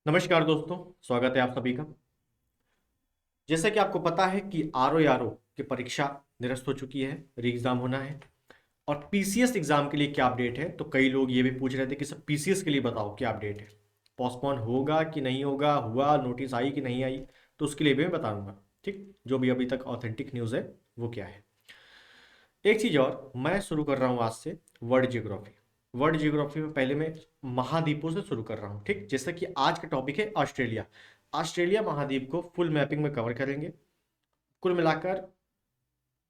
नमस्कार दोस्तों, स्वागत है आप सभी का। जैसा कि आपको पता है कि आर की परीक्षा निरस्त हो चुकी है, री एग्ज़ाम होना है। और पीसीएस एग्ज़ाम के लिए क्या अपडेट है, तो कई लोग ये भी पूछ रहे थे कि सर पीसीएस के लिए बताओ क्या अपडेट है, पोस्टपोन होगा कि नहीं होगा, हुआ नोटिस आई कि नहीं आई। तो उसके लिए भी मैं बताऊंगा। ठीक, जो भी अभी तक ऑथेंटिक न्यूज़ है वो क्या है। एक चीज़ और, मैं शुरू कर रहा हूँ आज से वर्ल्ड जियोग्राफी। वर्ल्ड जियोग्राफी में पहले मैं महाद्वीपों से शुरू कर रहा हूँ। ठीक, जैसे कि आज का टॉपिक है ऑस्ट्रेलिया। ऑस्ट्रेलिया महाद्वीप को फुल मैपिंग में कवर करेंगे। कुल मिलाकर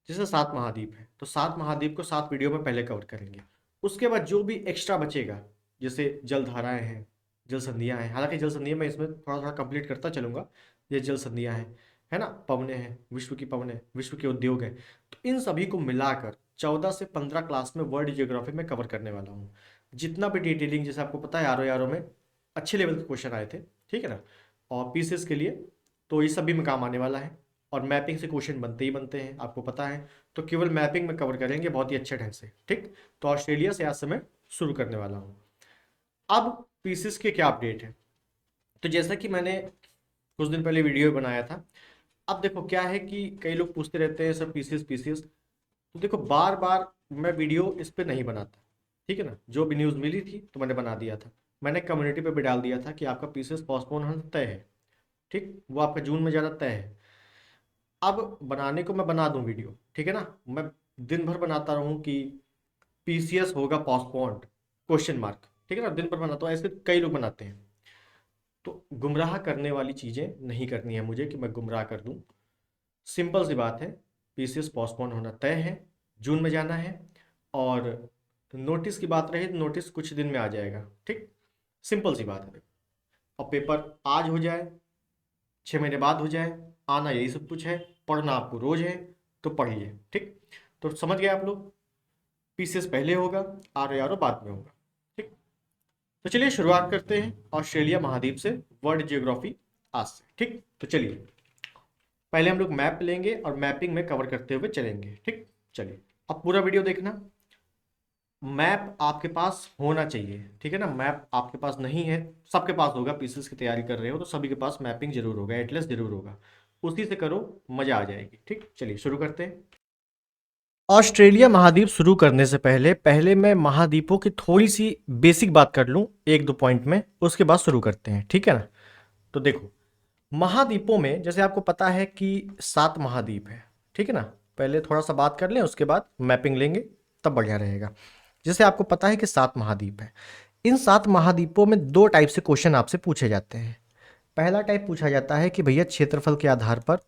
जैसे 7 महाद्वीप है, तो 7 महाद्वीप को 7 वीडियो में पहले कवर करेंगे। उसके बाद जो भी एक्स्ट्रा बचेगा, जैसे जल धाराएं हैं, जल संधियां हैं, हालांकि जल संधियां मैं इसमें थोड़ा थोड़ा कंप्लीट करता चलूंगा। ये जल संधियां हैं, है ना, पवनें हैं, विश्व की पवनें, विश्व के उद्योग हैं। तो इन सभी को मिलाकर 14 से 15 क्लास में वर्ल्ड जियोग्राफी में कवर करने वाला हूँ। जितना भी डिटेलिंग, जैसे आपको पता है आर में अच्छे लेवल के क्वेश्चन आए थे, ठीक है ना। और पीसीएस के लिए तो ये सभी में काम आने वाला है। और मैपिंग से क्वेश्चन बनते ही बनते हैं, आपको पता है। तो केवल मैपिंग में कवर करेंगे बहुत ही अच्छे ढंग से। ठीक, तो ऑस्ट्रेलिया से आज से मैं शुरू करने वाला हूँ। अब पीसीएस के क्या अपडेट है, तो जैसा कि मैंने कुछ दिन पहले वीडियो बनाया था। अब देखो क्या है कि कई लोग पूछते रहते हैं सर पीसीएस पीसीएस। तो देखो बार बार मैं वीडियो इस पे नहीं बनाता, ठीक है ना। जो भी न्यूज़ मिली थी तो मैंने बना दिया था। मैंने कम्युनिटी पे भी डाल दिया था कि आपका पीसीएस पोस्टपोन होना तय है। ठीक, वो आपका जून में जाना तय है। अब बनाने को मैं बना दूं वीडियो, ठीक है ना। मैं दिन भर बनाता रहूं कि पीसीएस होगा पोस्टपोन्ड, क्वेश्चन मार्क, ठीक है ना। दिन भर बनाता हूं, ऐसे कई लोग बनाते हैं। तो गुमराह करने वाली चीज़ें नहीं करनी है मुझे कि मैं गुमराह कर दूं। सिंपल सी बात है, पीसीएस पोस्टपोन होना तय है, जून में जाना है। और नोटिस की बात रही तो नोटिस कुछ दिन में आ जाएगा। ठीक, सिंपल सी बात है। और पेपर आज हो जाए, 6 महीने बाद हो जाए, आना यही सब कुछ है। पढ़ना आपको रोज है, तो पढ़िए। ठीक, तो समझ गए आप लोग। पीसीएस पहले होगा, आर बाद में होगा। ठीक, तो चलिए शुरुआत करते हैं ऑस्ट्रेलिया महाद्वीप से, वर्ल्ड जियोग्राफी आज से। ठीक, तो चलिए पहले हम लोग मैप लेंगे और मैपिंग में कवर करते हुए चलेंगे। ठीक, चलिए अब पूरा वीडियो देखना। मैप आपके पास होना चाहिए, ठीक है ना। मैप आपके पास नहीं है, सबके पास होगा। पीसीएस की तैयारी कर रहे हो तो सभी के पास मैपिंग जरूर होगा, एटलस जरूर होगा। उसी से करो, मजा आ जाएगी। ठीक, चलिए शुरू करते हैं। ऑस्ट्रेलिया महाद्वीप शुरू करने से पहले पहले मैं महाद्वीपों की थोड़ी सी बेसिक बात कर लूं, 1-2 पॉइंट में, उसके बाद शुरू करते हैं, ठीक है ना। तो देखो, महाद्वीपों में जैसे आपको पता है कि 7 महाद्वीप है, ठीक है ना। पहले थोड़ा सा बात कर लें, उसके बाद मैपिंग लेंगे, तब बढ़िया रहेगा। जैसे आपको पता है कि 7 महाद्वीप है। इन 7 महाद्वीपों में 2 टाइप से क्वेश्चन आपसे पूछे जाते हैं। पहला टाइप पूछा जाता है कि भैया क्षेत्रफल के आधार पर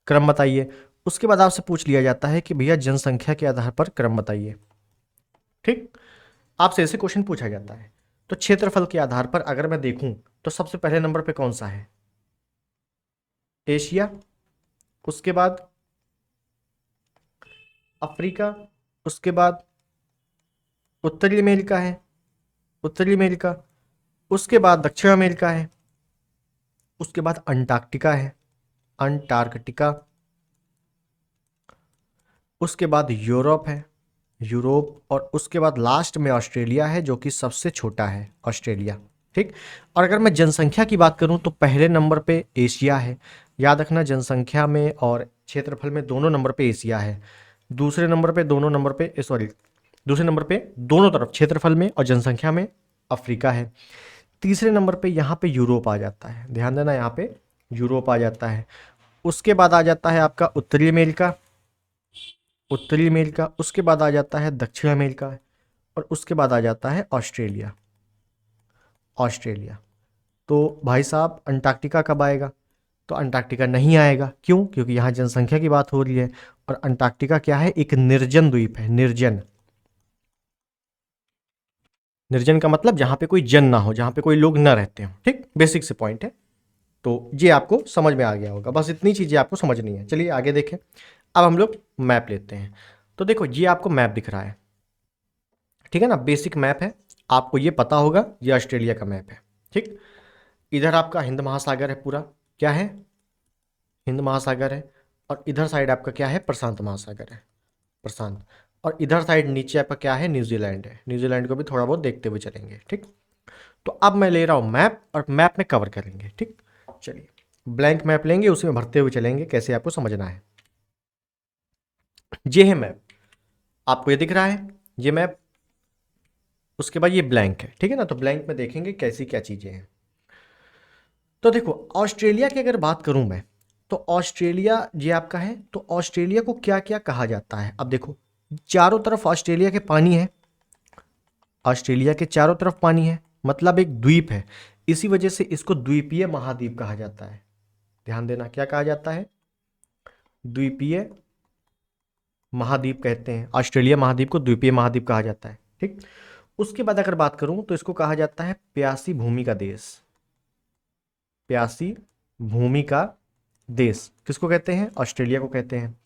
क्रम बताइए। उसके बाद आपसे पूछ लिया जाता है कि भैया जनसंख्या के आधार पर क्रम बताइए। ठीक, आपसे ऐसे क्वेश्चन पूछा जाता है। तो क्षेत्रफल के आधार पर अगर मैं देखूं तो सबसे पहले नंबर पे कौन सा है? एशिया। उसके बाद अफ्रीका। उसके बाद उत्तरी अमेरिका है, उत्तरी अमेरिका। उसके बाद दक्षिण अमेरिका है। उसके बाद अंटार्कटिका है, अंटार्कटिका। उसके बाद यूरोप है, यूरोप। और उसके बाद लास्ट में ऑस्ट्रेलिया है, जो कि सबसे छोटा है, ऑस्ट्रेलिया। ठीक, और अगर मैं जनसंख्या की बात करूं तो पहले नंबर पे एशिया है। याद रखना, जनसंख्या में और क्षेत्रफल में दोनों नंबर पे एशिया है। दूसरे नंबर पे, दोनों नंबर पे, सॉरी, दूसरे नंबर पे दोनों तरफ क्षेत्रफल में और जनसंख्या में अफ्रीका है। तीसरे नंबर पे यहाँ पे यूरोप आ जाता है, ध्यान देना, यहाँ पे यूरोप आ जाता है। उसके बाद आ जाता है आपका उत्तरी अमेरिका, उत्तरी अमेरिका। उसके बाद आ जाता है दक्षिण अमेरिका। और उसके बाद आ जाता है ऑस्ट्रेलिया, ऑस्ट्रेलिया। तो भाई साहब अंटार्कटिका कब आएगा? तो अंटार्कटिका नहीं आएगा। क्यों? क्योंकि यहाँ जनसंख्या की बात हो रही है। और अंटार्कटिका क्या है? एक निर्जन द्वीप है, निर्जन। निर्जन का मतलब जहाँ पे कोई जन ना हो, जहाँ पे कोई लोग ना रहते हो। ठीक, बेसिक से पॉइंट है। तो ये आपको समझ में आ गया होगा, बस इतनी चीज़ें आपको समझनी है। चलिए आगे देखें। अब हम लोग मैप लेते हैं। तो देखो, ये आपको मैप दिख रहा है, ठीक है ना, बेसिक मैप है। आपको ये पता होगा ये ऑस्ट्रेलिया का मैप है। ठीक, इधर आपका हिंद महासागर है पूरा, क्या है? हिंद महासागर है। और इधर साइड आपका क्या है? प्रशांत महासागर है, प्रशांत। और इधर साइड नीचे आपका क्या है? न्यूजीलैंड है। न्यूजीलैंड को भी थोड़ा बहुत देखते हुए चलेंगे। ठीक, तो अब मैं ले रहा हूं मैप और मैप में कवर करेंगे। ठीक, चलिए ब्लैंक मैप लेंगे, उसमें भरते हुए चलेंगे, कैसे आपको समझना है। ये है मैप, आपको ये दिख रहा है, ये मैप। उसके बाद ये ब्लैंक है, ठीक है ना। तो ब्लैंक में देखेंगे कैसी क्या चीजें हैं। तो देखो ऑस्ट्रेलिया की अगर बात करूं मैं, तो ऑस्ट्रेलिया ये आपका है। तो ऑस्ट्रेलिया को क्या क्या कहा जाता है, अब देखो चारों तरफ ऑस्ट्रेलिया के पानी है, ऑस्ट्रेलिया के चारों तरफ पानी है, मतलब एक द्वीप है। इसी वजह से इसको द्वीपीय महाद्वीप कहा जाता है। ध्यान देना, क्या कहा जाता है, द्वीपीय महाद्वीप कहते हैं। ऑस्ट्रेलिया महाद्वीप को द्वीपीय महाद्वीप कहा जाता है। ठीक, उसके बाद अगर बात करूं तो इसको कहा जाता है प्यासी भूमि का देश। प्यासी भूमि का देश किसको कहते हैं, ऑस्ट्रेलिया को कहते हैं।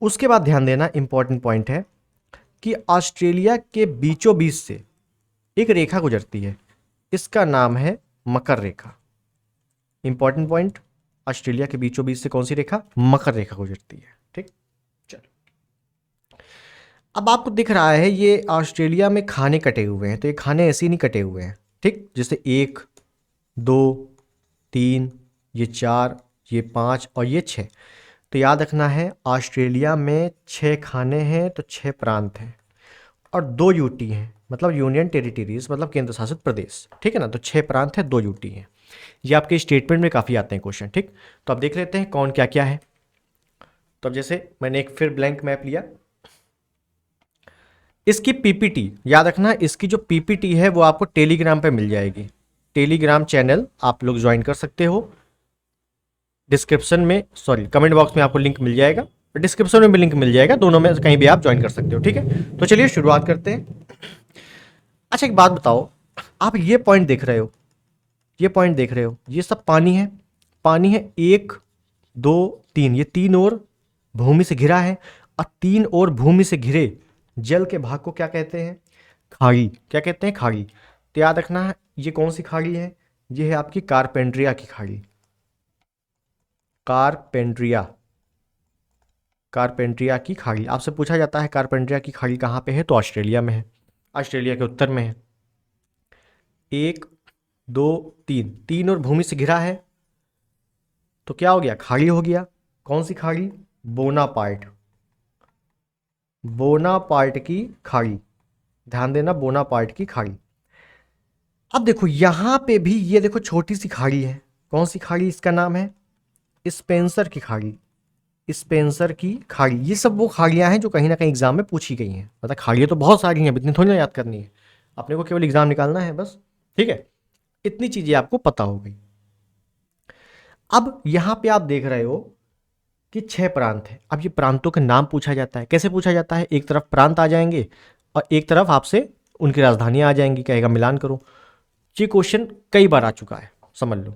उसके बाद ध्यान देना, इंपॉर्टेंट पॉइंट है कि ऑस्ट्रेलिया के बीचों बीच से एक रेखा गुजरती है, इसका नाम है मकर रेखा। इंपॉर्टेंट पॉइंट, ऑस्ट्रेलिया के बीचों बीच से कौन सी रेखा, मकर रेखा गुजरती है। ठीक, चलो अब आपको दिख रहा है ये ऑस्ट्रेलिया में खाने कटे हुए हैं, तो ये खाने ऐसे ही नहीं कटे हुए हैं। ठीक, जैसे 1 2 3, ये 4, ये 5 और ये 6। तो याद रखना है ऑस्ट्रेलिया में 6 खाने हैं, तो 6 प्रांत हैं और 2 यूटी हैं, मतलब यूनियन टेरिटरीज, मतलब केंद्र शासित प्रदेश। ठीक है ना, तो 6 प्रांत है, 2 यूटी हैं। ये आपके स्टेटमेंट में काफ़ी आते हैं क्वेश्चन। ठीक, तो अब देख लेते हैं कौन क्या क्या है। तो अब जैसे मैंने एक फिर ब्लैंक मैप लिया, इसकी पीपीटी याद रखना, इसकी जो पीपीटी है वो आपको टेलीग्राम पे मिल जाएगी। टेलीग्राम चैनल आप लोग ज्वाइन कर सकते हो, डिस्क्रिप्शन में, सॉरी कमेंट बॉक्स में आपको लिंक मिल जाएगा, डिस्क्रिप्शन में भी लिंक मिल जाएगा, दोनों में कहीं भी आप ज्वाइन कर सकते हो। ठीक है, तो चलिए शुरुआत करते हैं। अच्छा एक बात बताओ, आप ये पॉइंट देख रहे हो, ये पॉइंट देख रहे हो, ये सब पानी है, पानी है 1 2 3, ये 3 ओर भूमि से घिरा है। और 3 ओर भूमि से घिरे जल के भाग को क्या कहते हैं, खाड़ी। क्या कहते हैं, खाड़ी। तो याद रखना है ये कौन सी खाड़ी है, ये है आपकी कारपेंट्रिया की खाड़ी। कारपेंट्रिया, कारपेंट्रिया की खाड़ी। आपसे पूछा जाता है कारपेंट्रिया की खाड़ी कहाँ पे है, तो ऑस्ट्रेलिया में है, ऑस्ट्रेलिया के उत्तर में है। 1 2 3, 3 और भूमि से घिरा है, तो क्या हो गया, खाड़ी हो गया। कौन सी खाड़ी, बोनापार्ट, बोनापार्ट की खाड़ी। ध्यान देना, बोनापार्ट की खाड़ी। अब देखो यहां पे भी ये देखो छोटी सी खाड़ी है, कौन सी खाड़ी, इसका नाम है स्पेंसर की खाड़ी। स्पेंसर की खाड़ी, ये सब वो खाड़ियां हैं जो कहीं ना कहीं एग्जाम में पूछी गई हैं। मतलब खाड़ियां तो बहुत सारी हैं, इतनी थोड़ी ना याद करनी है, अपने को केवल एग्जाम निकालना है बस। ठीक है, इतनी चीजें आपको पता हो गई। अब यहां पे आप देख रहे हो कि 6 प्रांत है। अब ये प्रांतों के नाम पूछा जाता है, कैसे पूछा जाता है, एक तरफ प्रांत आ जाएंगे और एक तरफ आपसे उनकी राजधानियां आ जाएंगी, कहेगा मिलान करो। ये क्वेश्चन कई बार आ चुका है, समझ लो।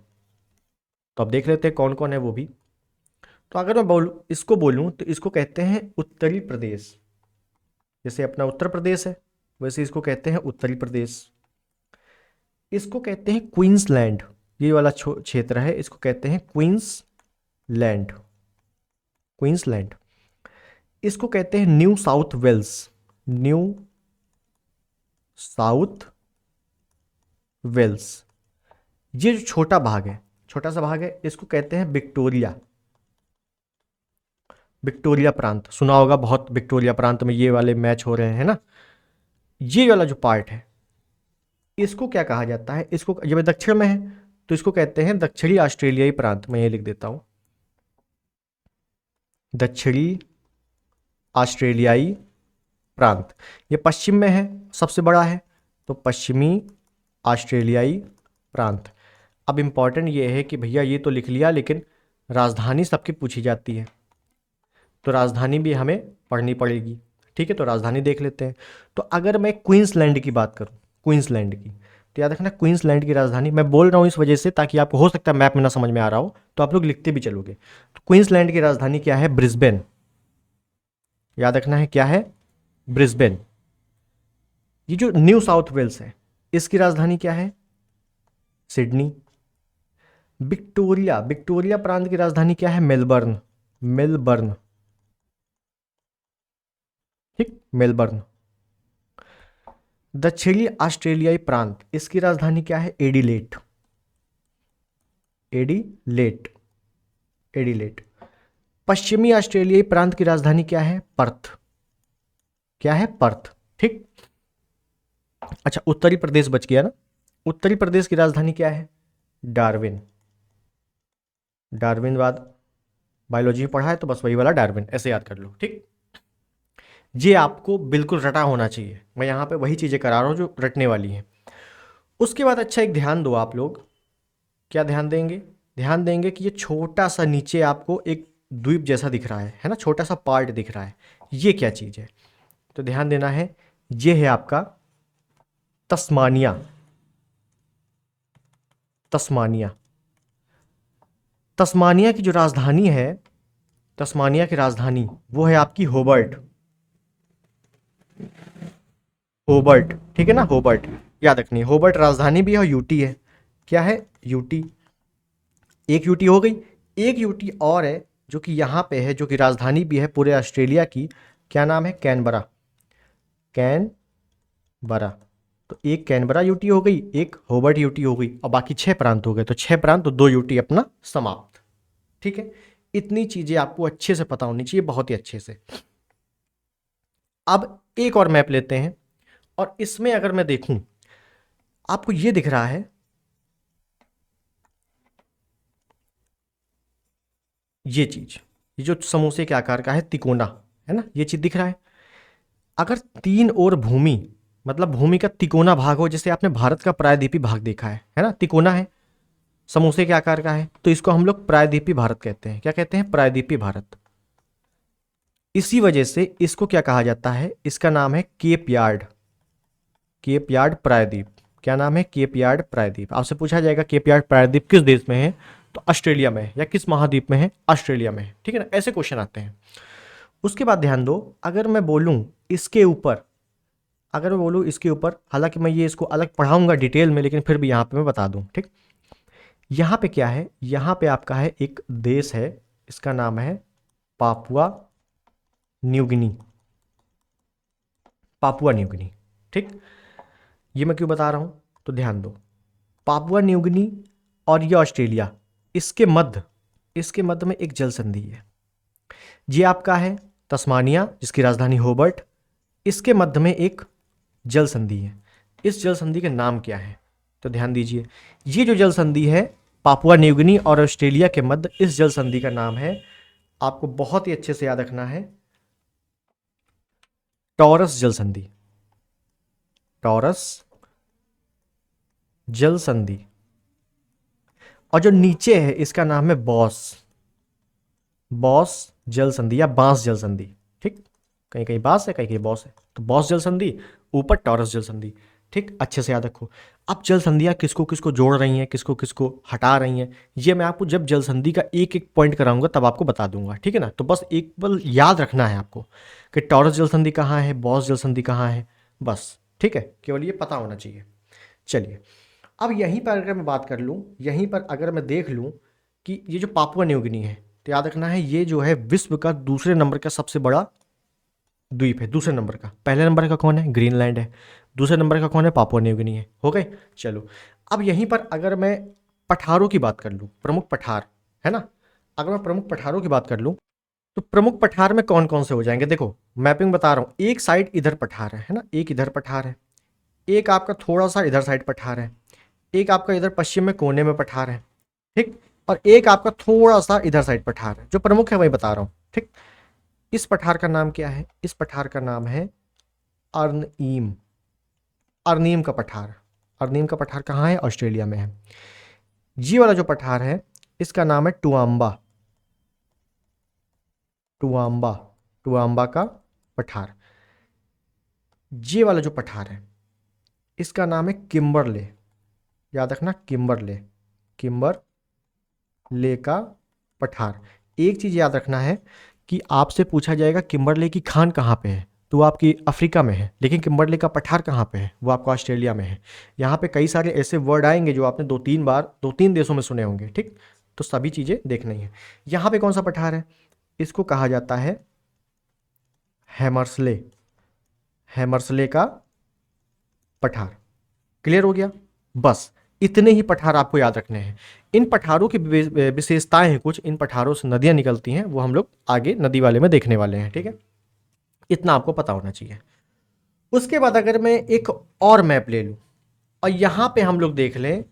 तो अब देख लेते हैं कौन कौन है वो भी। तो अगर मैं बोलूं तो इसको कहते हैं उत्तरी प्रदेश। जैसे अपना उत्तर प्रदेश है, वैसे इसको कहते हैं उत्तरी प्रदेश। इसको कहते हैं क्वींसलैंड, ये वाला क्षेत्र है, इसको कहते हैं क्वींसलैंड, क्वींसलैंड। इसको कहते हैं New South Wales, New South Wales. ये जो छोटा भाग है, छोटा सा भाग है, इसको कहते हैं विक्टोरिया, विक्टोरिया प्रांत। सुना होगा बहुत, विक्टोरिया प्रांत में ये वाले मैच हो रहे हैं ना। ये वाला जो पार्ट है इसको क्या कहा जाता है, इसको जब ये दक्षिण में है तो इसको कहते हैं दक्षिणी ऑस्ट्रेलियाई प्रांत। मैं ये लिख देता हूं, दक्षिणी ऑस्ट्रेलियाई प्रांत। ये पश्चिम में है, सबसे बड़ा है, तो पश्चिमी ऑस्ट्रेलियाई प्रांत। अब इंपॉर्टेंट ये है कि भैया ये तो लिख लिया, लेकिन राजधानी सबकी पूछी जाती है, तो राजधानी भी हमें पढ़नी पड़ेगी। ठीक है, तो राजधानी देख लेते हैं। तो अगर मैं क्वींसलैंड की बात करूं, क्वींसलैंड की, तो याद रखना क्वींसलैंड की राजधानी, मैं बोल रहा हूं इस वजह से ताकि आपको हो सकता है मैप में ना समझ में आ रहा हो, तो आप लोग लिखते भी चलोगे। तो क्वींसलैंड की राजधानी क्या है, ब्रिस्बेन। याद रखना है क्या है, ब्रिस्बेन। ये जो न्यू साउथ वेल्स है इसकी राजधानी क्या है, सिडनी। विक्टोरिया, विक्टोरिया प्रांत की राजधानी क्या है, मेलबर्न, मेलबर्न। ठीक, मेलबर्न। दक्षिणी ऑस्ट्रेलियाई प्रांत, इसकी राजधानी क्या है? एडिलेड। Adelaide, Adelaide. पश्चिमी ऑस्ट्रेलियाई प्रांत की राजधानी क्या है? पर्थ। क्या है? पर्थ। ठीक। अच्छा, उत्तरी प्रदेश बच गया ना। उत्तरी प्रदेश की राजधानी क्या है? डार्विन। डार्विनवाद बायोलॉजी में पढ़ा है तो बस वही वाला डार्विन, ऐसे याद कर लो। ठीक, ये आपको बिल्कुल रटा होना चाहिए। मैं यहाँ पे वही चीज़ें करा रहा हूँ जो रटने वाली हैं। उसके बाद अच्छा एक ध्यान दो आप लोग, क्या ध्यान देंगे? ध्यान देंगे कि ये छोटा सा नीचे आपको एक द्वीप जैसा दिख रहा है ना, छोटा सा पार्ट दिख रहा है, ये क्या चीज़ है? तो ध्यान देना है, ये है आपका तस्मानिया। तस्मानिया। तस्मानिया की जो राजधानी है, तस्मानिया की राजधानी वो है आपकी होबर्ट। होबर्ट, ठीक है ना, होबर्ट याद रखनी है। होबर्ट राजधानी भी है और यूटी है। क्या है? यूटी। एक यूटी हो गई। एक यूटी और है जो कि यहाँ पे है, जो कि राजधानी भी है पूरे ऑस्ट्रेलिया की। क्या नाम है? कैनबरा। कैनबरा। तो एक कैनबरा यूटी हो गई, एक होबर्ट यूटी हो गई, और बाकी 6 प्रांत हो गए। तो 6 प्रांत तो 2 यूटी अपना समाप्त। ठीक है, इतनी चीजें आपको अच्छे से पता होनी चाहिए, बहुत ही अच्छे से। अब एक और मैप लेते हैं, और इसमें अगर मैं देखूं, आपको ये दिख रहा है, ये चीज, ये जो समोसे के आकार का है, तिकोना है ना, ये चीज दिख रहा है। अगर 3 ओर भूमि, मतलब भूमि का तिकोना भाग हो, जैसे आपने भारत का प्रायद्वीपीय भाग देखा है ना, तिकोना है, समोसे के आकार का है, तो इसको हम लोग प्रायद्वीपीय भारत कहते हैं। क्या कहते हैं? प्रायद्वीपीय भारत। इसी वजह से इसको क्या कहा जाता है? इसका नाम है केप यार्ड। केप यार्ड प्रायद्वीप। क्या नाम है? केप यार्ड प्रायद्वीप। आपसे पूछा जाएगा केप यार्ड प्रायद्वीप किस देश में है, तो ऑस्ट्रेलिया में है। या किस महाद्वीप में है? ऑस्ट्रेलिया में है। ठीक है ना, ऐसे क्वेश्चन आते हैं। उसके बाद ध्यान दो, अगर मैं बोलूं इसके ऊपर, अगर मैं बोलूं इसके ऊपर, हालांकि मैं ये इसको अलग पढ़ाऊंगा डिटेल में, लेकिन फिर भी यहां पे मैं बता दूं। ठीक, यहां पे क्या है? यहां पे आपका है एक देश है, इसका नाम है पापुआ न्यूगिनी। Papua New Guinea. ठीक, ये मैं क्यों बता रहा हूं, तो ध्यान दो, पापुआ न्यूगिनी और ये ऑस्ट्रेलिया, इसके मध्य में एक जल संधि है। ये आपका है तस्मानिया, जिसकी राजधानी होबर्ट। इसके मध्य में एक जल संधि है। इस जल संधि का नाम क्या है? तो ध्यान दीजिए, ये जो जल संधि है पापुआ न्यूगिनी और ऑस्ट्रेलिया के मध्य, इस जल संधि का नाम है, आपको बहुत ही अच्छे से याद रखना है, टॉरस जल संधि। टॉरस जल संधि। और जो नीचे है इसका नाम है बॉस। बॉस जल संधि या बांस जल संधि। ठीक, कहीं कहीं बांस है, कहीं कहीं बॉस है, तो बॉस जल संधि, ऊपर टॉरस जल संधि। ठीक, अच्छे से याद रखो। अब जल संधियां किसको किसको जोड़ रही हैं, किसको किसको हटा रही हैं, ये मैं आपको जब जल संधि का एक एक पॉइंट कराऊंगा तब आपको बता दूंगा। ठीक है ना, तो बस एक बल याद रखना है आपको कि टॉरस जल संधि कहाँ है, बॉस जल संधि कहाँ है, बस। ठीक है, केवल ये पता होना चाहिए। चलिए, अब यहीं पर अगर मैं बात कर लूँ, यहीं पर अगर मैं देख लूँ कि ये जो पापुआ न्यूगिनी है, तो याद रखना है ये जो है विश्व का दूसरे नंबर का सबसे बड़ा द्वीप है। दूसरे नंबर का, पहले नंबर का कौन है? ग्रीनलैंड है। दूसरे नंबर का कौन है? पापुआ न्यूगिनी है। हो गए। चलो, अब यहीं पर अगर मैं पठारों की बात कर लूँ, प्रमुख पठार, है ना, अगर मैं प्रमुख पठारों की बात कर लूँ, तो प्रमुख पठार में कौन कौन से हो जाएंगे? देखो मैपिंग बता रहा हूँ, एक साइड इधर पठार है ना, एक इधर पठार है, एक आपका थोड़ा सा इधर साइड पठार है, एक आपका इधर पश्चिम में कोने में पठार है। ठीक, और एक आपका थोड़ा सा इधर साइड पठार है। जो प्रमुख है वही बता रहा हूँ। ठीक, इस पठार का नाम क्या है? इस पठार का नाम है अर्नईम। अर्नीम का पठार। अर्नीम का पठार कहाँ है? ऑस्ट्रेलिया में है। ये वाला जो पठार है इसका नाम है टुआम्बा। टुआम्बा, टुआम्बा का पठार। ये वाला जो पठार है इसका नाम है किम्बरले। याद रखना, किम्बरले। किम्बरले का पठार। एक चीज याद रखना है कि आपसे पूछा जाएगा किम्बरले की खान कहाँ पे है, तो वो आपकी अफ्रीका में है, लेकिन किम्बरले का पठार कहाँ पे है? वो आपको ऑस्ट्रेलिया में है। यहाँ पे कई सारे ऐसे वर्ड आएंगे जो आपने 2-3 बार 2-3 देशों में सुने होंगे। ठीक, तो सभी चीज़ें देखनी है। यहाँ पे कौन सा पठार है? इसको कहा जाता है हैमर्सले। हैमर्सले का पठार। क्लियर हो गया? बस इतने ही पठार आपको याद रखने हैं। इन पठारों की विशेषताएं हैं कुछ, इन पठारों से नदियां निकलती हैं, वो हम लोग आगे नदी वाले में देखने वाले हैं। ठीक है, इतना आपको पता होना चाहिए। उसके बाद अगर मैं एक और मैप ले लूं और यहां पे हम लोग देख लें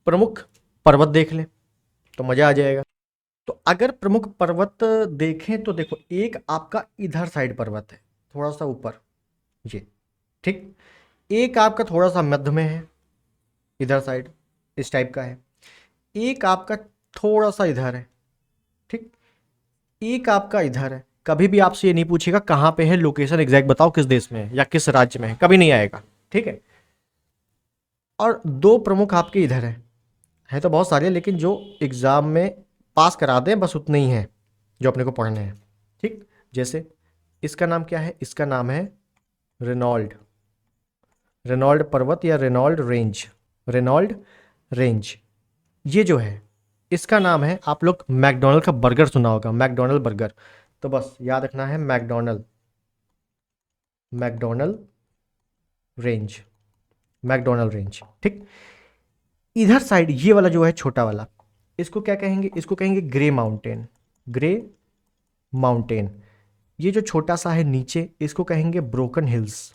प्रमुख पर्वत देख लें तो मजा आ जाएगा। तो अगर प्रमुख पर्वत देखें तो देखो, एक आपका इधर साइड पर्वत है थोड़ा सा ऊपर, ये ठीक। एक आपका थोड़ा सा मध्य में है इधर साइड, इस टाइप का है। एक आपका थोड़ा सा इधर है, ठीक। एक आपका इधर है। कभी भी आपसे ये नहीं पूछेगा कहाँ पे है, लोकेशन एग्जैक्ट बताओ किस देश में है या किस राज्य में है, कभी नहीं आएगा। ठीक है। और दो प्रमुख आपके इधर है तो बहुत सारे, लेकिन जो एग्जाम में पास करा दें बस उतने ही हैं जो अपने को पढ़ने हैं। ठीक, जैसे इसका नाम क्या है? इसका नाम है रेनॉल्ड, रेनॉल्ड पर्वत या रेनॉल्ड रेंज, रेनॉल्ड रेंज। ये जो है इसका नाम है, आप लोग मैकडोनल्ड का बर्गर सुना होगा, मैकडोनल्ड बर्गर, तो बस याद रखना है McDonald, McDonald range, McDonald range. ठीक, इधर साइड ये वाला जो है छोटा वाला, इसको क्या कहेंगे? इसको कहेंगे ग्रे माउंटेन, ग्रे माउंटेन। ये जो छोटा सा है नीचे, इसको कहेंगे ब्रोकन हिल्स,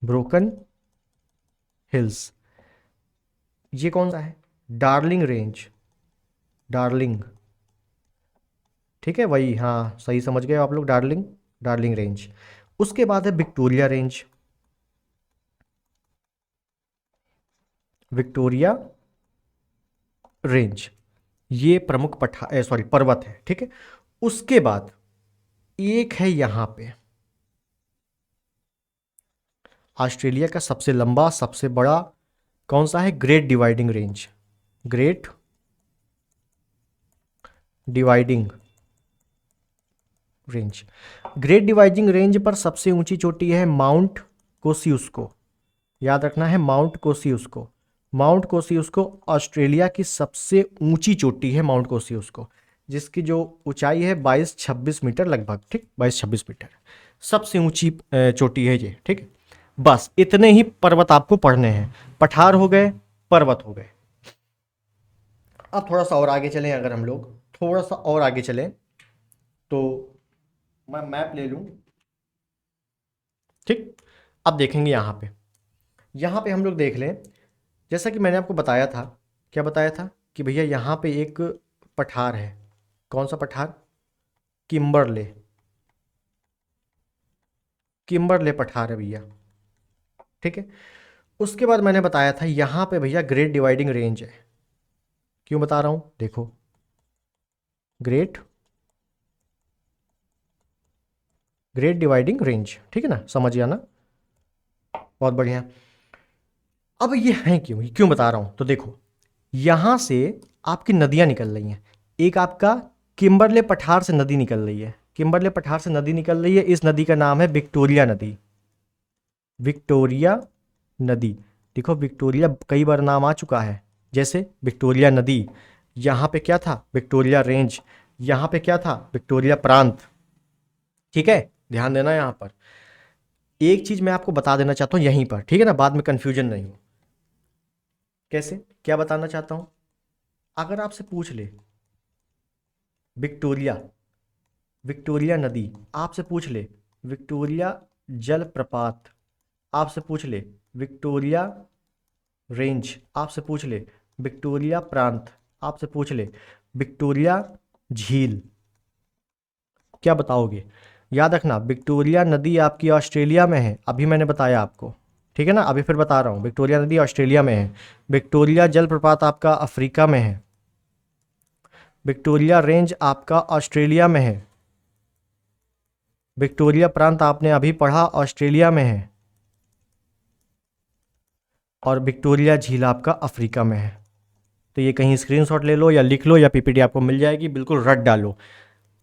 ब्रोकन हिल्स। ये कौन सा है? Darling range, darling. ठीक है, वही, हाँ सही समझ गए आप लोग, डार्लिंग, डार्लिंग रेंज। उसके बाद है विक्टोरिया रेंज, विक्टोरिया रेंज। ये प्रमुख पर्वत है। ठीक है। उसके बाद एक है यहां पे ऑस्ट्रेलिया का सबसे लंबा सबसे बड़ा, कौन सा है? Great dividing range, great dividing range. Great dividing range पर सबसे ऊंची चोटी है माउंट कोसियुस्को, याद रखना है माउंट कोसियुस्को, माउंट कोसियुस्को ऑस्ट्रेलिया की सबसे ऊंची चोटी है माउंट कोसियुस्को, जिसकी जो ऊंचाई है 22-26 मीटर लगभग। ठीक, 22-26 मीटर सबसे ऊंची चोटी है ये। ठीक, बस इतने ही पर्वत आपको पढ़ने हैं। पठार हो गए, पर्वत हो गए। अब थोड़ा सा और आगे चलें, अगर हम लोग थोड़ा सा और आगे चलें तो मैं मैप ले लूं। ठीक, अब देखेंगे यहाँ पे हम लोग देख लें, जैसा कि मैंने आपको बताया था, क्या बताया था कि भैया यहाँ पे एक पठार है। कौन सा पठार? किम्बरले, किम्बरले पठार है भैया। ठीक है। उसके बाद मैंने बताया था यहाँ पे भैया ग्रेट डिवाइडिंग रेंज है। क्यों बता रहा हूँ? देखो, ग्रेट ग्रेट डिवाइडिंग रेंज, ठीक है ना, समझ गया ना? बहुत बढ़िया। अब ये है क्यों, ये क्यों बता रहा हूँ? तो देखो, यहाँ से आपकी नदियाँ निकल रही हैं। एक आपका किम्बरले पठार से नदी निकल रही है, किम्बरले पठार से नदी निकल रही है। इस नदी का नाम है विक्टोरिया नदी, विक्टोरिया नदी। देखो, विक्टोरिया कई बार नाम आ चुका है, जैसे विक्टोरिया नदी, यहाँ पे क्या था? विक्टोरिया रेंज, यहाँ पे क्या था? विक्टोरिया प्रांत। ठीक है, ध्यान देना यहाँ पर। एक चीज मैं आपको बता देना चाहता हूँ यहीं पर, ठीक है ना, बाद में कंफ्यूजन नहीं हो। कैसे, क्या बताना चाहता हूँ? अगर आपसे पूछ ले विक्टोरिया, विक्टोरिया नदी, आपसे पूछ ले विक्टोरिया जलप्रपात, आपसे पूछ ले विक्टोरिया रेंज, आपसे पूछ ले विक्टोरिया प्रांत, आपसे पूछ ले विक्टोरिया झील, क्या बताओगे? याद रखना, विक्टोरिया नदी आपकी ऑस्ट्रेलिया में है, अभी मैंने बताया आपको। ठीक है ना, अभी फिर बता रहा हूँ, विक्टोरिया नदी ऑस्ट्रेलिया में है। विक्टोरिया जलप्रपात आपका अफ्रीका में है। विक्टोरिया रेंज आपका ऑस्ट्रेलिया में है। विक्टोरिया प्रांत आपने अभी पढ़ा ऑस्ट्रेलिया में है। और विक्टोरिया झील आपका अफ्रीका में है। तो ये कहीं स्क्रीनशॉट ले लो या लिख लो, या पीपीटी आपको मिल जाएगी, बिल्कुल रट डालो।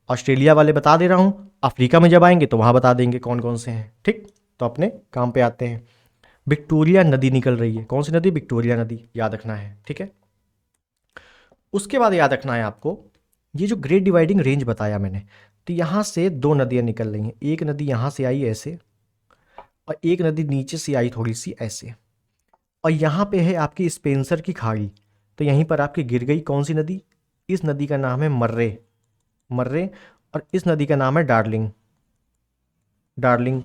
ऑस्ट्रेलिया वाले बता दे रहा हूँ, अफ्रीका में जब आएंगे तो वहाँ बता देंगे कौन कौन से हैं। ठीक, तो अपने काम पे आते हैं। विक्टोरिया नदी निकल रही है, कौन सी नदी? विक्टोरिया नदी, याद रखना है। ठीक है। उसके बाद याद रखना है आपको, ये जो ग्रेट डिवाइडिंग रेंज बताया मैंने, तो यहाँ से दो नदियाँ निकल रही हैं। एक नदी यहाँ से आई ऐसे, और एक नदी नीचे से आई थोड़ी सी ऐसे, और यहाँ पे है आपकी स्पेंसर की खाड़ी, तो यहीं पर आपकी गिर गई कौन सी नदी? इस नदी का नाम है मर्रे, मर्रे, और इस नदी का नाम है डार्लिंग, डार्लिंग।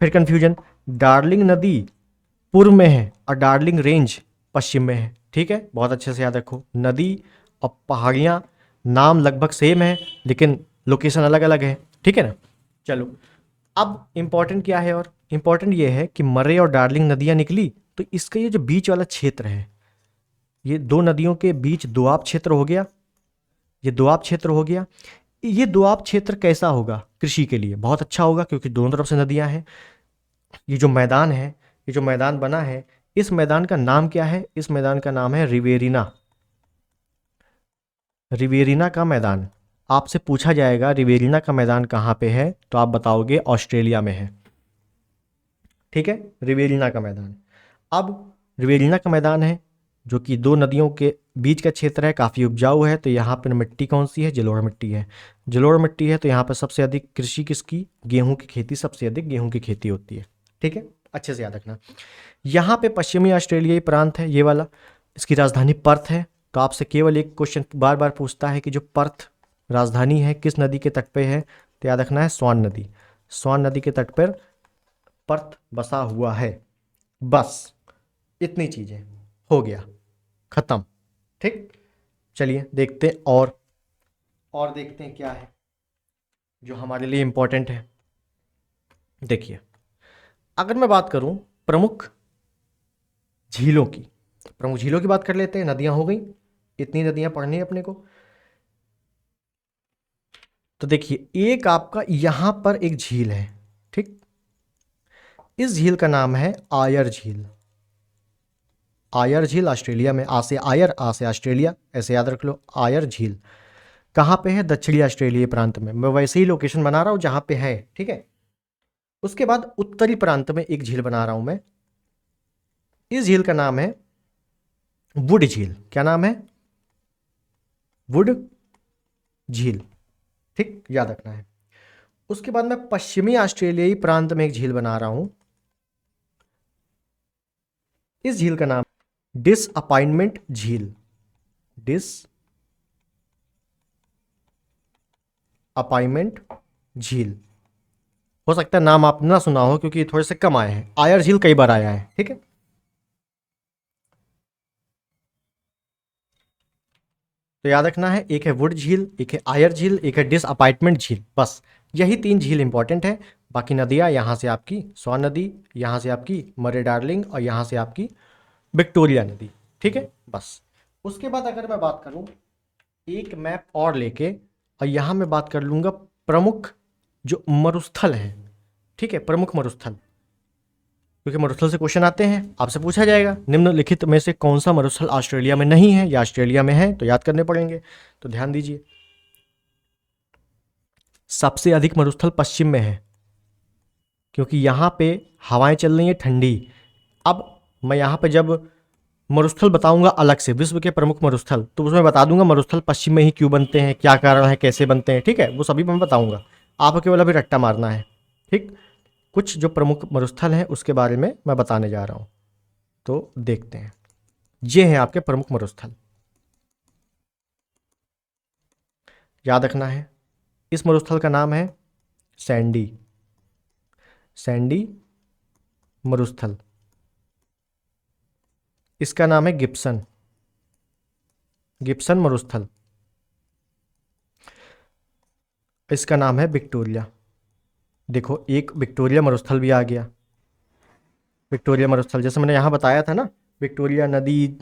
फिर कंफ्यूजन, डार्लिंग नदी पूर्व में है और डार्लिंग रेंज पश्चिम में है, ठीक है, बहुत अच्छे से याद रखो। नदी और पहाड़ियाँ नाम लगभग सेम है लेकिन लोकेशन अलग अलग है, ठीक है ना। चलो, अब इम्पॉर्टेंट क्या है, और इम्पॉर्टेंट ये है कि मर्रे और डार्लिंग नदियाँ निकली तो इसका ये जो बीच वाला क्षेत्र है, ये दो नदियों के बीच दोआब क्षेत्र हो गया, ये दोआब क्षेत्र हो गया। ये दोआब क्षेत्र कैसा होगा कृषि के लिए? बहुत अच्छा होगा, क्योंकि दोनों तरफ से नदियां हैं। ये जो मैदान है, ये जो मैदान बना है, इस मैदान का नाम क्या है? इस मैदान का नाम है रिवेरिना, रिवेरिना का मैदान। आपसे पूछा जाएगा रिवेरिना का मैदान कहाँ पे है, तो आप बताओगे ऑस्ट्रेलिया में है, ठीक है, रिवेरिना का मैदान। अब रिवेरिना का मैदान है जो कि दो नदियों के बीच का क्षेत्र है, काफ़ी उपजाऊ है, तो यहाँ पर मिट्टी कौन सी है? जलोढ़ मिट्टी है, जलोढ़ मिट्टी है, तो यहाँ पर सबसे अधिक कृषि किसकी? गेहूं की खेती, सबसे अधिक गेहूं की खेती होती है, ठीक है, अच्छे से याद रखना। यहाँ पे पश्चिमी ऑस्ट्रेलियाई प्रांत है ये वाला, इसकी राजधानी पर्थ है। तो आपसे केवल एक क्वेश्चन बार बार पूछता है कि जो पर्थ राजधानी है किस नदी के तट पे है, तो याद रखना है स्वान नदी, स्वान नदी के तट पर पर्थ बसा हुआ है। बस इतनी चीज़ें, हो गया, खत्म, ठीक। चलिए देखते हैं और देखते हैं क्या है जो हमारे लिए इम्पोर्टेंट है। देखिए, अगर मैं बात करूं प्रमुख झीलों की, प्रमुख झीलों की बात कर लेते हैं। नदियां हो गई, इतनी नदियां पढ़नी है अपने को। तो देखिए, एक आपका यहां पर एक झील है, ठीक, इस झील का नाम है आयर झील। आयर झील ऑस्ट्रेलिया में, आ से आयर, आ से ऑस्ट्रेलिया, ऐसे याद रख लो। आयर झील कहाँ पे है? दक्षिणी ऑस्ट्रेलिया प्रांत में। मैं वैसे ही लोकेशन बना रहा हूँ जहाँ पे है, ठीक है। उसके बाद उत्तरी प्रांत में एक झील बना रहा हूँ मैं, इस झील का नाम है वुड झील। क्या नाम है? वुड झील, ठीक, याद रखना है। उसके बाद मैं पश्चिमी ऑस्ट्रेलियाई प्रांत में एक झील बना रहा हूं, इस झील का नाम डिसअपॉइंटमेंट झील, डिसअपॉइंटमेंट झील। हो सकता है नाम आपने ना सुना हो क्योंकि थोड़े से कम आए हैं, आयर झील कई बार आया है, ठीक है। तो याद रखना है, एक है वुड झील, एक है आयर झील, एक है डिसअपॉइंटमेंट झील, बस यही तीन झील इंपॉर्टेंट है। बाकी नदियाँ यहाँ से आपकी स्वान नदी, यहाँ से आपकी मरे डार्लिंग, और यहाँ से आपकी विक्टोरिया नदी, ठीक है, बस। उसके बाद अगर मैं बात करूँ एक मैप और लेके, और यहाँ मैं बात कर लूँगा प्रमुख जो मरुस्थल हैं, ठीक है, प्रमुख मरुस्थल, क्योंकि मरुस्थल से क्वेश्चन आते हैं, आपसे पूछा जाएगा निम्नलिखित में से कौन सा मरुस्थल ऑस्ट्रेलिया में नहीं है या ऑस्ट्रेलिया में है, तो याद करने पड़ेंगे। तो ध्यान दीजिए, सबसे अधिक मरुस्थल पश्चिम में है, क्योंकि यहाँ पे हवाएं चल रही हैं ठंडी। अब मैं यहाँ पे जब मरुस्थल बताऊंगा अलग से, विश्व के प्रमुख मरुस्थल, तो उसमें बता दूंगा मरुस्थल पश्चिम में ही क्यों बनते हैं, क्या कारण है, कैसे बनते हैं, ठीक है, वो सभी मैं बताऊंगा। आपको केवल अभी रट्टा मारना है, ठीक। कुछ जो प्रमुख मरुस्थल हैं उसके बारे में मैं बताने जा रहा हूँ, तो देखते हैं। ये हैं आपके प्रमुख मरुस्थल, याद रखना है। इस मरुस्थल का नाम है सैंडी, सैंडी मरुस्थल। इसका नाम है गिब्सन, गिब्सन मरुस्थल। इसका नाम है विक्टोरिया। देखो, एक विक्टोरिया मरुस्थल भी आ गया, विक्टोरिया मरुस्थल, जैसे मैंने यहाँ बताया था ना, विक्टोरिया नदी,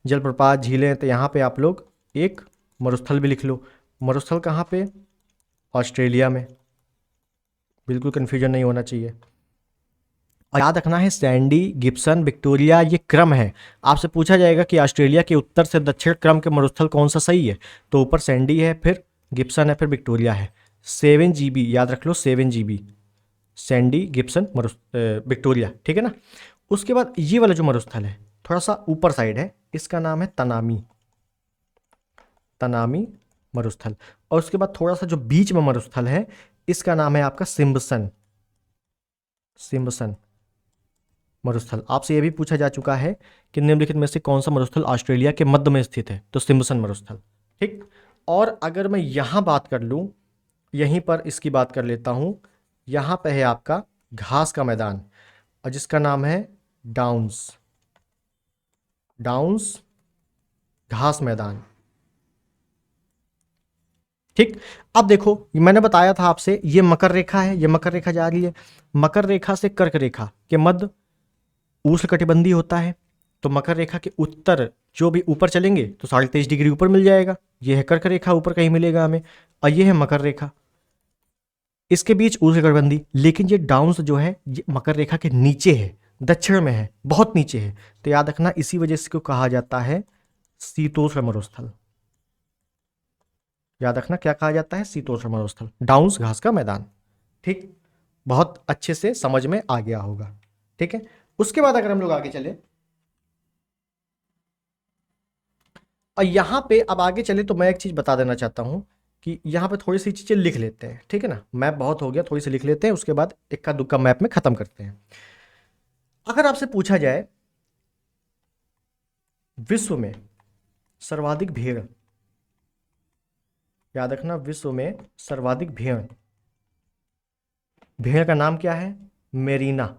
जलप्रपात, झीलें, तो यहाँ पे आप लोग एक मरुस्थल भी लिख लो। मरुस्थल कहाँ पे? ऑस्ट्रेलिया में, बिल्कुल कन्फ्यूजन नहीं होना चाहिए। और याद रखना है सैंडी, गिब्सन, विक्टोरिया, ये क्रम है। आपसे पूछा जाएगा कि ऑस्ट्रेलिया के उत्तर से दक्षिण क्रम के मरुस्थल कौन सा सही है, तो ऊपर सैंडी है, फिर गिब्सन है, फिर विक्टोरिया है। 7 GB याद रख लो, 7 GB, सैंडी, गिब्सन, विक्टोरिया, ठीक है ना। उसके बाद ये वाला जो मरुस्थल है थोड़ा सा ऊपर साइड है, इसका नाम है तनामी, तनामी मरुस्थल। और उसके बाद थोड़ा सा जो बीच में मरुस्थल है, इसका नाम है आपका सिम्बसन, सिम्बसन, मरुस्थल। आपसे यह भी पूछा जा चुका है कि निम्नलिखित में से कौन सा मरुस्थल ऑस्ट्रेलिया के मध्य में स्थित है, तो सिम्पसन मरुस्थल। ठीक। और अगर मैं यहाँ बात कर लूँ, यहीं पर इसकी बात कर लेता हूँ, यहाँ पे है आपका घास का मैदान और जिसका नाम है डाउन्स। डाउन्स घास मैदान। ठीक। अब देखो, मैंने बताया था आपसे, ये मकर रेखा है, ये मकर रेखा जा रही है, मकर रेखा से कर्क रेखा के मध्य उष्णकटिबंधीय होता है। तो मकर रेखा के उत्तर जो भी ऊपर चलेंगे तो 23.5 डिग्री ऊपर मिल जाएगा। ये है कर्क रेखा, ऊपर कहीं मिलेगा हमें, और ये है मकर रेखा, इसके बीच उष्णकटिबंधीय। लेकिन ये डाउन्स जो है ये मकर रेखा के नीचे है, दक्षिण में है, बहुत नीचे है। तो याद रखना, इसी वजह से इसको कहा जाता है शीतोष्ण मरुस्थल। याद रखना क्या कहा जाता है, शीतोष्ण मरुस्थल, डाउन्स घास का मैदान। ठीक, बहुत अच्छे से समझ में आ गया होगा। ठीक है, उसके बाद अगर हम लोग आगे चले, और यहां पे अब आगे चले तो मैं एक चीज बता देना चाहता हूं कि यहां पे थोड़ी सी चीजें लिख लेते हैं। ठीक है ना, मैप बहुत हो गया, थोड़ी सी लिख लेते हैं, उसके बाद इक्का दुक्का मैप में खत्म करते हैं। अगर आपसे पूछा जाए विश्व में सर्वाधिक भेड़, याद रखना विश्व में सर्वाधिक भेड़, भेड़ का नाम क्या है, मेरीना।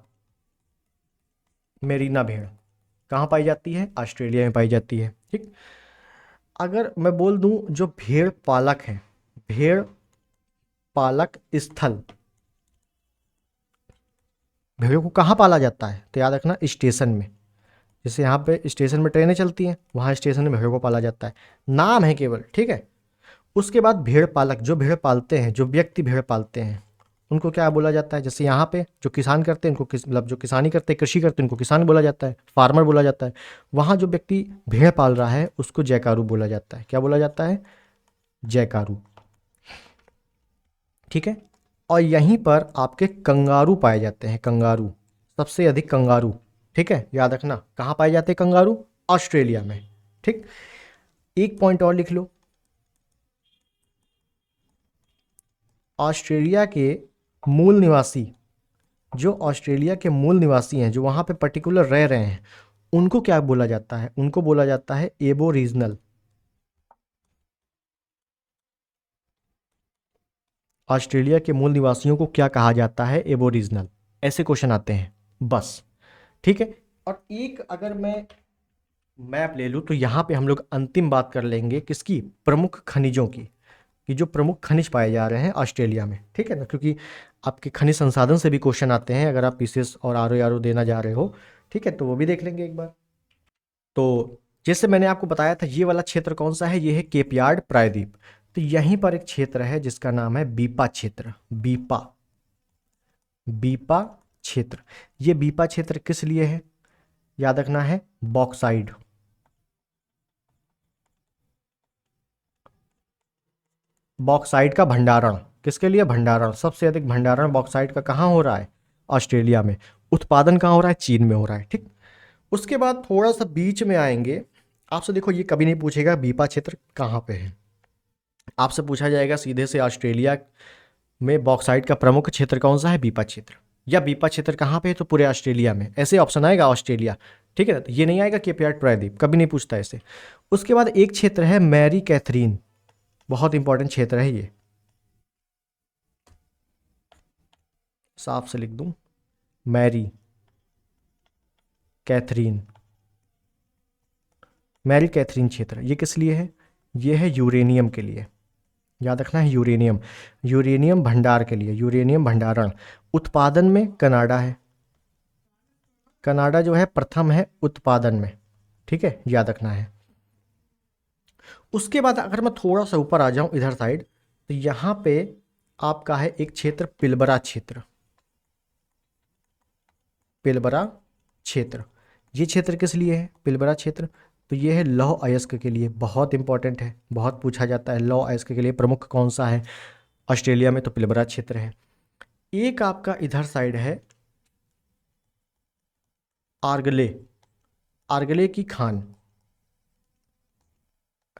मेरीना भेड़ कहाँ पाई जाती है, ऑस्ट्रेलिया में पाई जाती है। ठीक। अगर मैं बोल दूं जो भेड़ पालक है, भेड़ पालक स्थल, भेड़ों को कहाँ पाला जाता है, तो याद रखना स्टेशन में। जैसे यहाँ पे स्टेशन में ट्रेनें चलती हैं, वहाँ स्टेशन में भेड़ों को पाला जाता है, नाम है केवल। ठीक है। उसके बाद भेड़ पालक, जो भेड़ पालते हैं, जो व्यक्ति भेड़ पालते हैं, उनको क्या बोला जाता है। जैसे यहाँ पे जो किसान करते हैं उनको मतलब जो किसानी करते हैं, कृषि करते हैं, उनको किसान बोला जाता है, फार्मर बोला जाता है। वहाँ जो व्यक्ति भेड़ पाल रहा है उसको जयकारू बोला जाता है। क्या बोला जाता है, जयकारू। ठीक है। और यहीं पर आपके कंगारू पाए जाते हैं, कंगारू, सबसे अधिक कंगारू। ठीक है, याद रखना कहाँ पाए जाते हैं कंगारू, ऑस्ट्रेलिया में। ठीक। एक पॉइंट और लिख लो, ऑस्ट्रेलिया के मूल निवासी, जो ऑस्ट्रेलिया के मूल निवासी हैं, जो वहाँ पे पर्टिकुलर रह रहे हैं, उनको क्या बोला जाता है, उनको बोला जाता है एबोरीजनल। ऑस्ट्रेलिया के मूल निवासियों को क्या कहा जाता है, एबोरीजनल। ऐसे क्वेश्चन आते हैं बस। ठीक है। और एक अगर मैं मैप ले लूँ तो यहाँ पे हम लोग अंतिम बात कर लेंगे किसकी, प्रमुख खनिजों की, कि जो प्रमुख खनिज पाए जा रहे हैं ऑस्ट्रेलिया में। ठीक है ना, क्योंकि आपके खनिज संसाधन से भी क्वेश्चन आते हैं अगर आप पीसीएस और आरओ देना जा रहे हो। ठीक है, तो वो भी देख लेंगे एक बार। तो जैसे मैंने आपको बताया था, ये वाला क्षेत्र कौन सा है, ये है केप यार्ड प्रायद्वीप। तो यहीं पर एक क्षेत्र है जिसका नाम है बीपा क्षेत्र। बीपा, बीपा क्षेत्र। ये बीपा क्षेत्र किस लिए है, याद रखना है, बॉक्साइड, बॉक्साइट का भंडारण। किसके लिए, भंडारण। सबसे अधिक भंडारण बॉक्साइट का कहाँ हो रहा है, ऑस्ट्रेलिया में। उत्पादन कहाँ हो रहा है, चीन में हो रहा है। ठीक। उसके बाद थोड़ा सा बीच में आएंगे, आपसे देखो ये कभी नहीं पूछेगा बीपा क्षेत्र कहाँ पे है, आपसे पूछा जाएगा सीधे से ऑस्ट्रेलिया में बॉक्साइट का प्रमुख क्षेत्र कौन सा है, बीपा क्षेत्र। या बीपा क्षेत्र कहाँ पे है, तो पूरे ऑस्ट्रेलिया में, ऐसे ऑप्शन आएगा ऑस्ट्रेलिया। ठीक है ना, तो ये नहीं आएगा केप यार्ड प्रायद्वीप, कभी नहीं पूछता ऐसे। उसके बाद एक क्षेत्र है मैरी कैथरीन, बहुत इंपॉर्टेंट क्षेत्र है ये, साफ से लिख दूं, मैरी कैथरीन, मैरी कैथरीन क्षेत्र। ये किस लिए है, ये है यूरेनियम के लिए। याद रखना है यूरेनियम, यूरेनियम भंडार के लिए, यूरेनियम भंडारण। उत्पादन में कनाडा है, कनाडा जो है प्रथम है उत्पादन में। ठीक है, याद रखना है। उसके बाद अगर मैं थोड़ा सा ऊपर आ जाऊं इधर साइड, तो यहाँ पे आपका है एक क्षेत्र पिलबरा क्षेत्र, पिलबरा क्षेत्र। ये क्षेत्र किस लिए है, पिलबरा क्षेत्र, तो ये है लौह अयस्क के लिए, बहुत इंपॉर्टेंट है, बहुत पूछा जाता है। लौह अयस्क के लिए प्रमुख कौन सा है ऑस्ट्रेलिया में, तो पिलबरा क्षेत्र है। एक आपका इधर साइड है आर्गले, आर्गले की खान,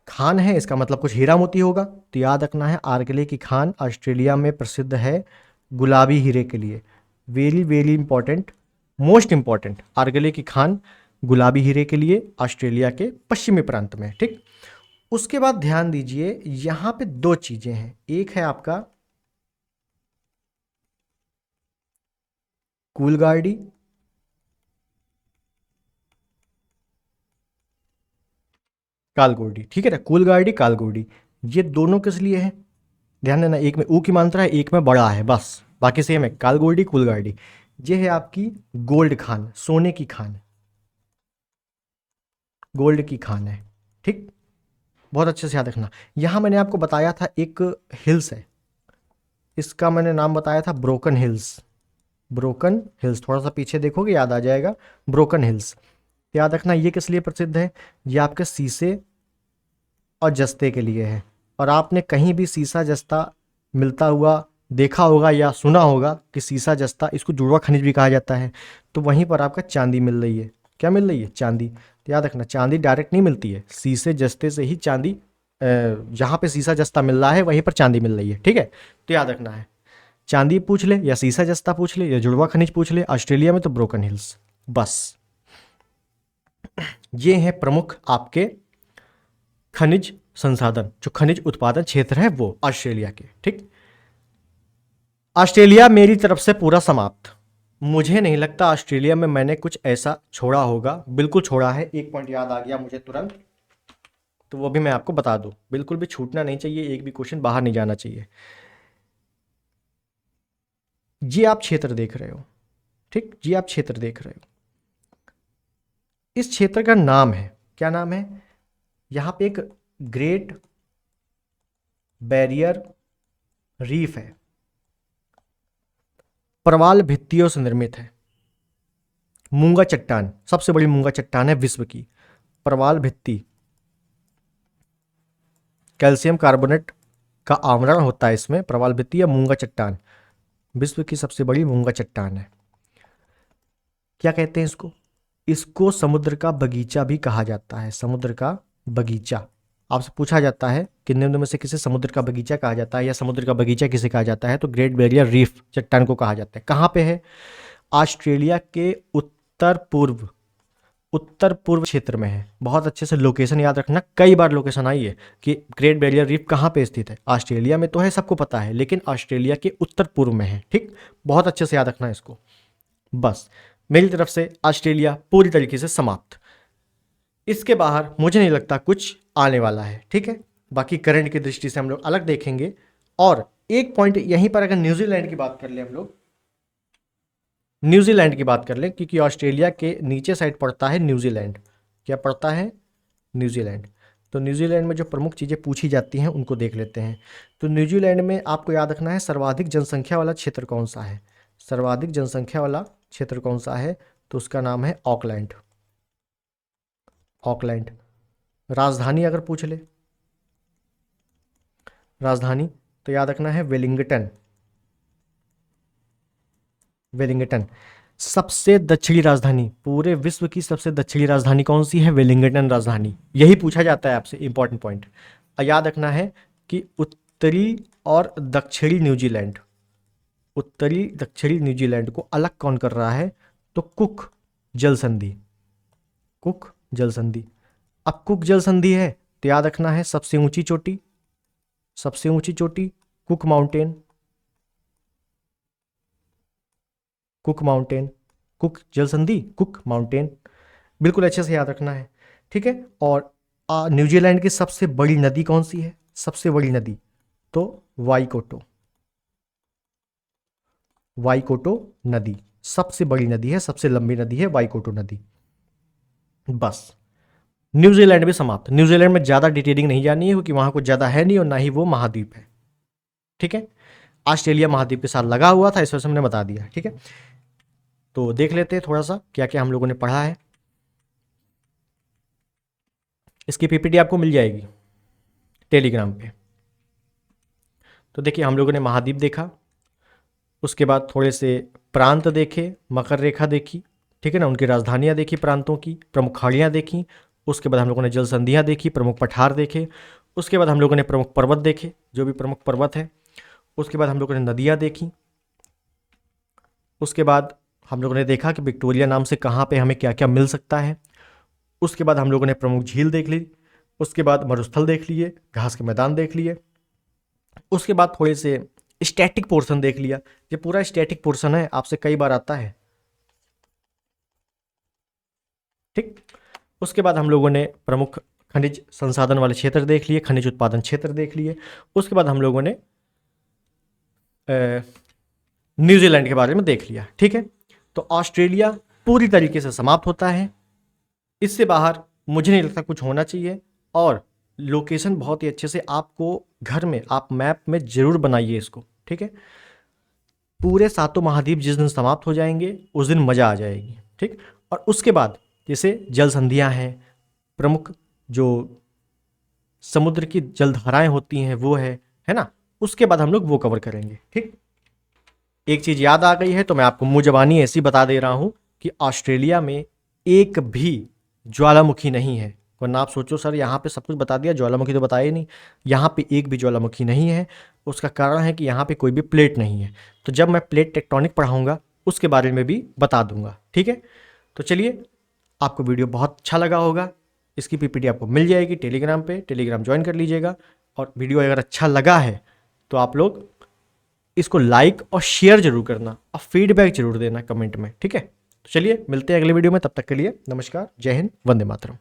खान है इसका मतलब कुछ हीरा मोती होगा, तो याद रखना है आर्गले की खान ऑस्ट्रेलिया में प्रसिद्ध है गुलाबी हीरे के लिए। Very very important, most important, Argyle की खान गुलाबी हीरे के लिए ऑस्ट्रेलिया के पश्चिमी प्रांत में, ठीक। उसके बाद ध्यान दीजिए यहां पे दो चीजें हैं, एक है आपका कूलगार्डी, कालगोडी, ठीक है ना, कूलगार्डी कालगोडी, ये दोनों किस लिए है, ध्यान देना, एक में ऊ की मात्रा है, एक में बड़ा है, बस बाकी सेम है, कालगोडी कूलगार्डी। ये है आपकी गोल्ड खान, सोने की खान, गोल्ड की खान है, ठीक। बहुत अच्छे से याद रखना। यहां मैंने आपको बताया था एक हिल्स है, इसका मैंने नाम बताया था ब्रोकन हिल्स, ब्रोकन हिल्स, थोड़ा सा पीछे देखोगे याद आ जाएगा, ब्रोकन हिल्स। याद रखना ये किस लिए प्रसिद्ध है, ये आपके शीशे और जस्ते के लिए है। और आपने कहीं भी शीशा जस्ता मिलता हुआ देखा होगा या सुना होगा कि शीशा जस्ता, इसको जुड़वा खनिज भी कहा जाता है, तो वहीं पर आपका चांदी मिल रही है, क्या मिल रही है, चांदी। तो याद रखना चांदी डायरेक्ट नहीं मिलती है, शीशे जस्ते से ही चांदी, जहाँ पे शीशा जस्ता मिल रहा है वहीं पर चांदी मिल रही है, ठीक है। तो याद रखना है, चांदी पूछ ले या शीशा जस्ता पूछ ले या जुड़वा खनिज पूछ ले, ऑस्ट्रेलिया में तो ब्रोकन हिल्स, बस। ये हैं प्रमुख आपके खनिज संसाधन, जो खनिज उत्पादन क्षेत्र है वो ऑस्ट्रेलिया के, ठीक। ऑस्ट्रेलिया मेरी तरफ से पूरा समाप्त। मुझे नहीं लगता ऑस्ट्रेलिया में मैंने कुछ ऐसा छोड़ा होगा, बिल्कुल छोड़ा है। एक पॉइंट याद आ गया मुझे तुरंत, तो वो भी मैं आपको बता दूं, बिल्कुल भी छूटना नहीं चाहिए, एक भी क्वेश्चन बाहर नहीं जाना चाहिए। ये आप क्षेत्र देख रहे हो, ठीक, ये आप क्षेत्र देख रहे हो, इस क्षेत्र का नाम है, क्या नाम है, यहां पे एक ग्रेट बैरियर रीफ है, प्रवाल भित्तियों से निर्मित है, मूंगा चट्टान, सबसे बड़ी मूंगा चट्टान है विश्व की, प्रवाल भित्ति, कैल्शियम कार्बोनेट का आवरण होता है इसमें, प्रवाल भित्ति या मूंगा चट्टान, विश्व की सबसे बड़ी मूंगा चट्टान है। क्या कहते हैं इसको, इसको समुद्र का बगीचा भी कहा जाता है, समुद्र का बगीचा। आपसे पूछा जाता है कि निम्न में से किसे समुद्र का बगीचा कहा जाता है या समुद्र का बगीचा किसे कहा जाता है, तो ग्रेट बैरियर रीफ चट्टान को कहा जाता है। कहाँ पे है, ऑस्ट्रेलिया के उत्तर पूर्व क्षेत्र में है। बहुत अच्छे से लोकेशन याद रखना, कई बार लोकेशन आई है कि ग्रेट बैरियर रीफ कहाँ पे स्थित है, ऑस्ट्रेलिया में तो है, सबको पता है, लेकिन ऑस्ट्रेलिया के उत्तर पूर्व में है, ठीक। बहुत अच्छे से याद रखना इसको। बस मेरी तरफ से ऑस्ट्रेलिया पूरी तरीके से समाप्त, इसके बाहर मुझे नहीं लगता कुछ आने वाला है, ठीक है। बाकी करंट की दृष्टि से हम लोग अलग देखेंगे। और एक पॉइंट यहीं पर अगर न्यूजीलैंड की बात कर ले, हम लोग न्यूजीलैंड की बात कर लें, क्योंकि ऑस्ट्रेलिया के नीचे साइड पड़ता है न्यूजीलैंड, क्या पड़ता है, न्यूजीलैंड। तो न्यूजीलैंड में जो प्रमुख चीज़ें पूछी जाती हैं उनको देख लेते हैं। तो न्यूजीलैंड में आपको याद रखना है सर्वाधिक जनसंख्या वाला क्षेत्र कौन सा है, सर्वाधिक जनसंख्या वाला क्षेत्र कौन सा है, तो उसका नाम है ऑकलैंड, ऑकलैंड। राजधानी अगर पूछ ले, राजधानी तो याद रखना है वेलिंगटन, वेलिंगटन। सबसे दक्षिणी राजधानी, पूरे विश्व की सबसे दक्षिणी राजधानी कौन सी है, वेलिंगटन राजधानी, यही पूछा जाता है आपसे, इंपॉर्टेंट पॉइंट। याद रखना है कि उत्तरी और दक्षिणी न्यूजीलैंड, उत्तरी दक्षिणी न्यूजीलैंड को अलग कौन कर रहा है, तो कुक जल संधि, कुक जल संधि। अब कुक जल संधि है तो याद रखना है सबसे ऊंची चोटी, सबसे ऊंची चोटी cook mountain, cook mountain, cook जल संधि कुक माउंटेन, बिल्कुल अच्छे से याद रखना है, ठीक है। और न्यूजीलैंड की सबसे बड़ी नदी कौन सी है, सबसे बड़ी नदी, तो वाईकोटो, वाईकोटो नदी सबसे बड़ी नदी है, सबसे लंबी नदी है वाईकोटो नदी। बस न्यूजीलैंड भी समाप्त। न्यूजीलैंड में ज़्यादा डिटेलिंग नहीं जानी है क्योंकि वहाँ कुछ ज़्यादा है नहीं और ना ही वो महाद्वीप है, ठीक है। ऑस्ट्रेलिया महाद्वीप के साथ लगा हुआ था, इस वजह से हमने बता दिया, ठीक है। तो देख लेते हैं थोड़ा सा क्या क्या हम लोगों ने पढ़ा है। इसकी पीपीटी आपको मिल जाएगी टेलीग्राम पे। तो देखिए हम लोगों ने महाद्वीप देखा, उसके बाद थोड़े से प्रांत देखे, मकर रेखा देखी, ठीक है ना, उनकी राजधानियाँ देखी, प्रांतों की प्रमुख खाड़ियाँ देखी, उसके बाद हम लोगों ने जल संधियाँ देखी, प्रमुख पठार देखे, उसके बाद हम लोगों ने प्रमुख पर्वत देखे, जो भी प्रमुख पर्वत है, उसके बाद हम लोगों ने नदियाँ देखी, उसके बाद हम लोगों ने देखा कि विक्टोरिया नाम से कहाँ पे हमें क्या क्या मिल सकता है। उसके बाद हम लोगों ने प्रमुख झील देख ली, उसके बाद मरुस्थल देख लिए, घास के मैदान देख लिए, उसके बाद थोड़े से स्टैटिक पोर्शन देख लिया। ये पूरा स्टैटिक पोर्शन है, आपसे कई बार आता है, ठीक। उसके बाद हम लोगों ने प्रमुख खनिज संसाधन वाले क्षेत्र देख लिए, खनिज उत्पादन क्षेत्र देख लिए। उसके बाद हम लोगों ने न्यूजीलैंड के बारे में देख लिया, ठीक है। तो ऑस्ट्रेलिया पूरी तरीके से समाप्त होता है, इससे बाहर मुझे नहीं लगता कुछ होना चाहिए। और लोकेशन बहुत ही अच्छे से आपको घर में, आप मैप में ज़रूर बनाइए इसको, ठीक है। पूरे सातों महाद्वीप जिस दिन समाप्त हो जाएंगे उस दिन मज़ा आ जाएगी, ठीक। और उसके बाद जैसे जल संधियाँ हैं, प्रमुख जो समुद्र की जलधाराएं होती हैं वो है ना, उसके बाद हम लोग वो कवर करेंगे, ठीक। एक चीज़ याद आ गई है तो मैं आपको मुंह ज़बानी ऐसी बता दे रहा हूँ कि ऑस्ट्रेलिया में एक भी ज्वालामुखी नहीं है। वरना आप सोचो सर यहाँ पे सब कुछ बता दिया, ज्वालामुखी तो बताया ही नहीं। यहाँ पे एक भी ज्वालामुखी नहीं है। उसका कारण है कि यहाँ पे कोई भी प्लेट नहीं है। तो जब मैं प्लेट टेक्टोनिक पढ़ाऊँगा उसके बारे में भी बता दूंगा, ठीक है। तो चलिए, आपको वीडियो बहुत अच्छा लगा होगा। इसकी पीपीटी आपको मिल जाएगी टेलीग्राम पे, टेलीग्राम ज्वाइन कर लीजिएगा। और वीडियो अगर अच्छा लगा है तो आप लोग इसको लाइक और शेयर जरूर करना और फीडबैक जरूर देना कमेंट में, ठीक है। तो चलिए मिलते हैं अगले वीडियो में, तब तक के लिए नमस्कार, जय हिंद, वंदे मातरम।